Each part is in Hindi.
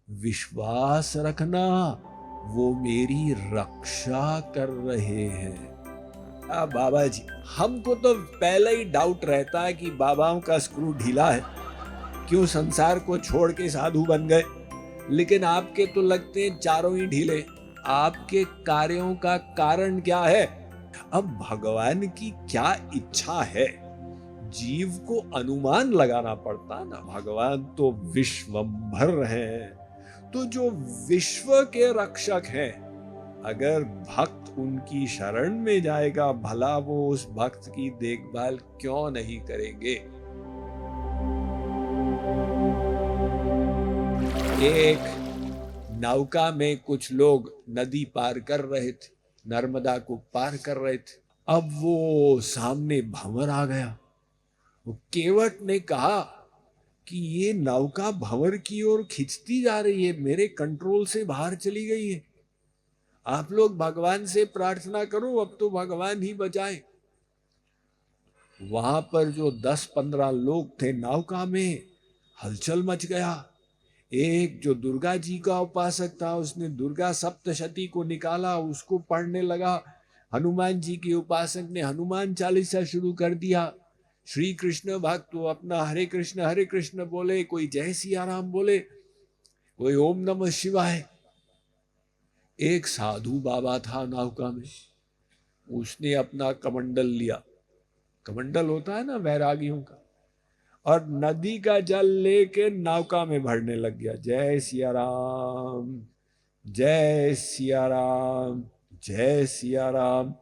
विश्वास रखना, वो मेरी रक्षा कर रहे हैं। बाबा जी, हमको तो पहले ही डाउट रहता है कि बाबाओं का स्क्रू ढीला है, क्यों संसार को छोड़ के साधु बन गए। लेकिन आपके तो लगते हैं चारों ही ढीले। आपके कार्यों का कारण क्या है? अब भगवान की क्या इच्छा है, जीव को अनुमान लगाना पड़ता ना। भगवान तो विश्वंभर हैं, तो जो विश्व के रक्षक हैं, अगर भक्त उनकी शरण में जाएगा, भला वो उस भक्त की देखभाल क्यों नहीं करेंगे। एक नौका में कुछ लोग नदी पार कर रहे थे, नर्मदा को पार कर रहे थे। अब वो सामने भंवर आ गया। वो केवट ने कहा कि ये नौका भंवर की ओर खिंचती जा रही है, मेरे कंट्रोल से बाहर चली गई है। आप लोग भगवान से प्रार्थना करो, अब तो भगवान ही बचाए। वहां पर जो 10-15 लोग थे नौका में, हलचल मच गया। एक जो दुर्गा जी का उपासक था, उसने दुर्गा सप्तशती को निकाला, उसको पढ़ने लगा। हनुमान जी के उपासक ने हनुमान चालीसा शुरू कर दिया। श्री कृष्ण भक्त वो अपना हरे कृष्ण बोले, कोई जय सिया राम बोले, कोई ओम नमः शिवाय। एक साधु बाबा था नौका में, उसने अपना कमंडल लिया। कमंडल होता है ना वैरागियों का, और नदी का जल लेके नौका में भरने लग गया। जय सिया राम, जय सिया राम, जय सिया राम।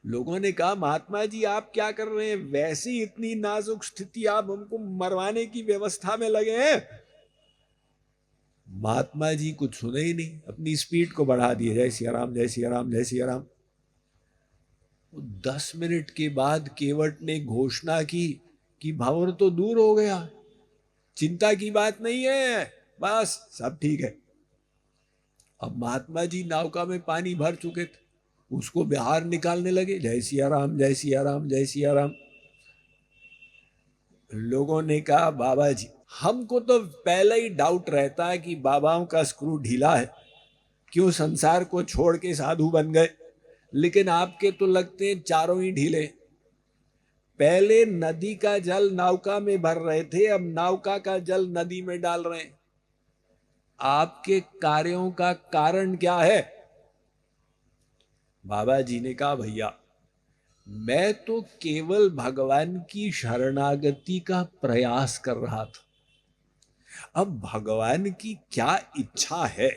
लोगों ने कहा, महात्मा जी आप क्या कर रहे हैं, वैसी इतनी नाजुक स्थिति, आप हमको मरवाने की व्यवस्था में लगे हैं। महात्मा जी कुछ सुने ही नहीं, अपनी स्पीड को बढ़ा दिए, जय सिया राम, जय सिया राम, जय सिया राम। 10 मिनट के बाद केवट ने घोषणा की कि भंवर तो दूर हो गया, चिंता की बात नहीं है, बस सब ठीक है। अब महात्मा जी नौका में पानी भर चुके थे, उसको बाहर निकालने लगे, जय सिया राम, जय सिया राम, जय सिया राम। लोगों ने कहा, बाबा जी, हमको तो पहले ही डाउट रहता है कि बाबाओं का स्क्रू ढीला है, क्यों संसार को छोड़ के साधु बन गए। लेकिन आपके तो लगते हैं चारों ही ढीले। पहले नदी का जल नौका में भर रहे थे, अब नौका का जल नदी में डाल रहे हैं। आपके कार्यों का कारण क्या है? बाबा जी ने कहा, भैया मैं तो केवल भगवान की शरणागति का प्रयास कर रहा था। अब भगवान की क्या इच्छा है,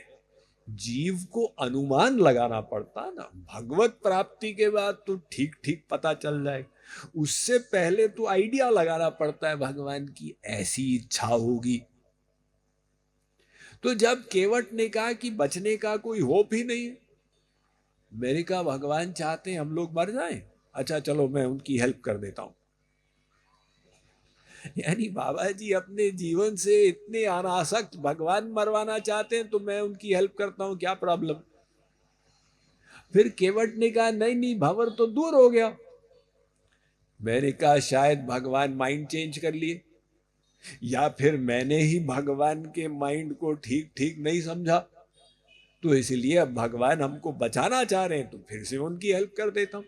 जीव को अनुमान लगाना पड़ता ना। भगवत प्राप्ति के बाद तो ठीक ठीक पता चल जाए, उससे पहले तो आइडिया लगाना पड़ता है भगवान की ऐसी इच्छा होगी। तो जब केवट ने कहा कि बचने का कोई होप ही नहीं है, मैंने कहा भगवान चाहते हैं हम लोग मर जाएं, अच्छा चलो मैं उनकी हेल्प कर देता हूं। यानी बाबा जी अपने जीवन से इतने अनासक्त, भगवान मरवाना चाहते हैं तो मैं उनकी हेल्प करता हूं, क्या प्रॉब्लम। फिर केवट ने कहा, नहीं नहीं भंवर तो दूर हो गया। मैंने कहा शायद भगवान माइंड चेंज कर लिए, या फिर मैंने ही भगवान के माइंड को ठीक ठीक नहीं समझा, तो इसलिए अब भगवान हमको बचाना चाह रहे हैं तो फिर से उनकी हेल्प कर देता हूं।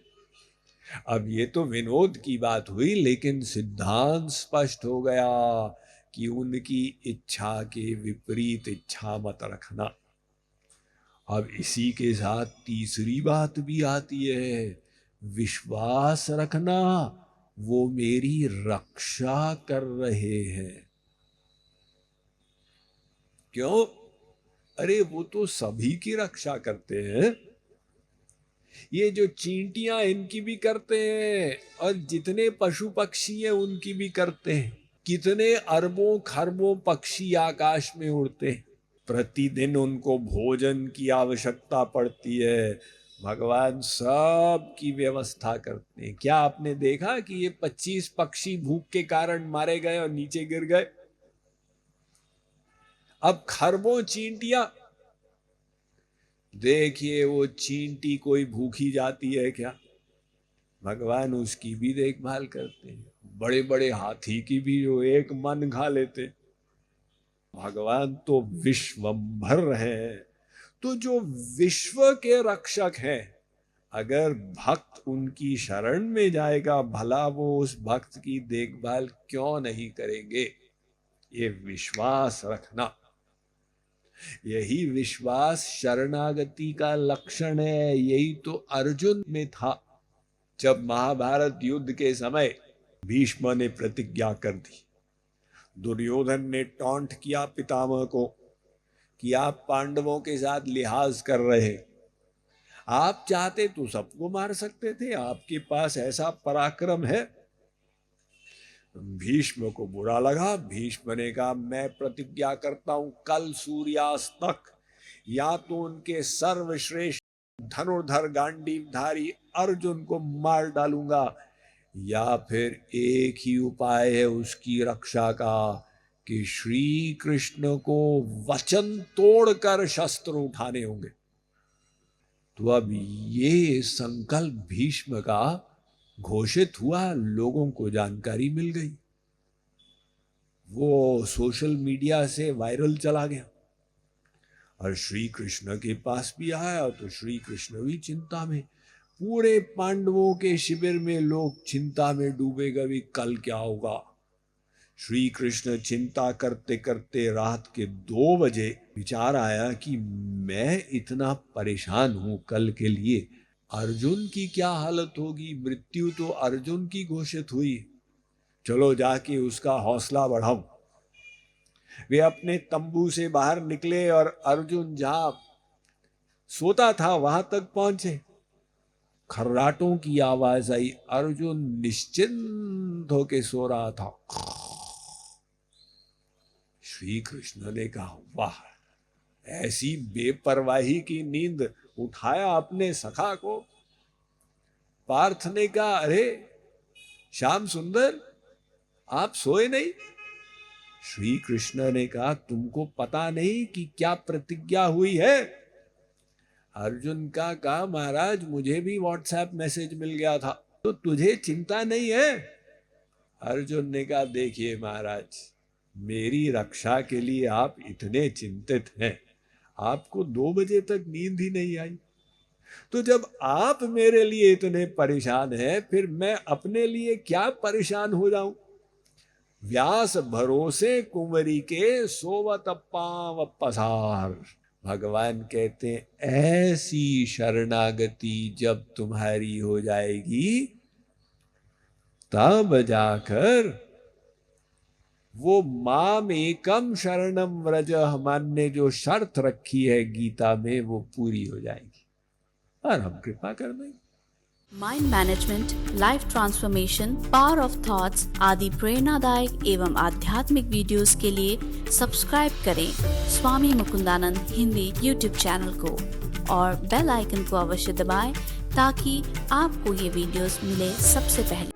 अब ये तो विनोद की बात हुई, लेकिन सिद्धांत स्पष्ट हो गया कि उनकी इच्छा के विपरीत इच्छा मत रखना। अब इसी के साथ तीसरी बात भी आती है, विश्वास रखना, वो मेरी रक्षा कर रहे हैं। क्यों? अरे वो तो सभी की रक्षा करते हैं। ये जो चींटियां इनकी भी करते हैं, और जितने पशु पक्षी हैं उनकी भी करते हैं। कितने अरबों खरबों पक्षी आकाश में उड़ते हैं, प्रतिदिन उनको भोजन की आवश्यकता पड़ती है, भगवान सब की व्यवस्था करते हैं। क्या आपने देखा कि ये 25 पक्षी भूख के कारण मारे गए और नीचे गिर गए? अब खरबों चींटियां, देखिए वो चींटी कोई भूखी जाती है क्या? भगवान उसकी भी देखभाल करते हैं। बड़े बड़े हाथी की भी जो एक मन खा लेते, भगवान तो विश्वंभर है। तो जो विश्व के रक्षक हैं, अगर भक्त उनकी शरण में जाएगा, भला वो उस भक्त की देखभाल क्यों नहीं करेंगे? ये विश्वास रखना, यही विश्वास शरणागति का लक्षण है। यही तो अर्जुन में था। जब महाभारत युद्ध के समय भीष्म ने प्रतिज्ञा कर दी, दुर्योधन ने टॉन्ट किया पितामह को कि आप पांडवों के साथ लिहाज कर रहे, आप चाहते तो सबको मार सकते थे, आपके पास ऐसा पराक्रम है। भीष्म को बुरा लगा। भीष्म ने कहा, मैं प्रतिज्ञा करता हूं कल सूर्यास्त तक या तो उनके सर्वश्रेष्ठ धनुर्धर गांडीवधारी अर्जुन को मार डालूंगा, या फिर एक ही उपाय है उसकी रक्षा का कि श्री कृष्ण को वचन तोड़कर शस्त्र उठाने होंगे। तो अब ये संकल्प भीष्म का घोषित हुआ, लोगों को जानकारी मिल गई, वो सोशल मीडिया से वायरल चला गया और श्री कृष्ण के पास भी आया। तो श्री कृष्ण भी चिंता में, पूरे पांडवों के शिविर में लोग चिंता में डूबे गए, कल क्या होगा। श्री कृष्ण चिंता करते करते रात के 2 बजे विचार आया कि मैं इतना परेशान हूं कल के लिए, अर्जुन की क्या हालत होगी, मृत्यु तो अर्जुन की घोषित हुई, चलो जाके उसका हौसला बढ़ाऊं। वे अपने तंबू से बाहर निकले और अर्जुन जहां सोता था वहां तक पहुंचे। खर्राटों की आवाज आई, अर्जुन निश्चिंत होके सो रहा था। श्री कृष्ण ने कहा, वाह, ऐसी बेपरवाही की नींद, उठाया अपने सखा को। पार्थ ने कहा, अरे श्याम सुंदर, आप सोए नहीं? श्री कृष्ण ने कहा, तुमको पता नहीं कि क्या प्रतिज्ञा हुई है? अर्जुन का कहा, महाराज मुझे भी व्हाट्सएप मैसेज मिल गया था, तो तुझे चिंता नहीं है? अर्जुन ने कहा, देखिए महाराज, मेरी रक्षा के लिए आप इतने चिंतित हैं, आपको 2 बजे तक नींद ही नहीं आई। तो जब आप मेरे लिए इतने परेशान हैं, फिर मैं अपने लिए क्या परेशान हो जाऊं? व्यास भरोसे कुंवरी के सोवत पांव पसार। भगवान कहते हैं, ऐसी शरणागति जब तुम्हारी हो जाएगी, तब जाकर वो माम एकम शरणम व्रज, हमने जो शर्त रखी है गीता में, वो पूरी हो जाएगी और हम कृपा कर देंगे। Mind management, life transformation, power of thoughts आदि प्रेरणादायक एवं आध्यात्मिक वीडियोस के लिए सब्सक्राइब करें स्वामी मुकुंदानंद हिंदी यूट्यूब चैनल को और बेल आइकन को अवश्य दबाएं ताकि आपको ये वीडियोस मिले सबसे पहले।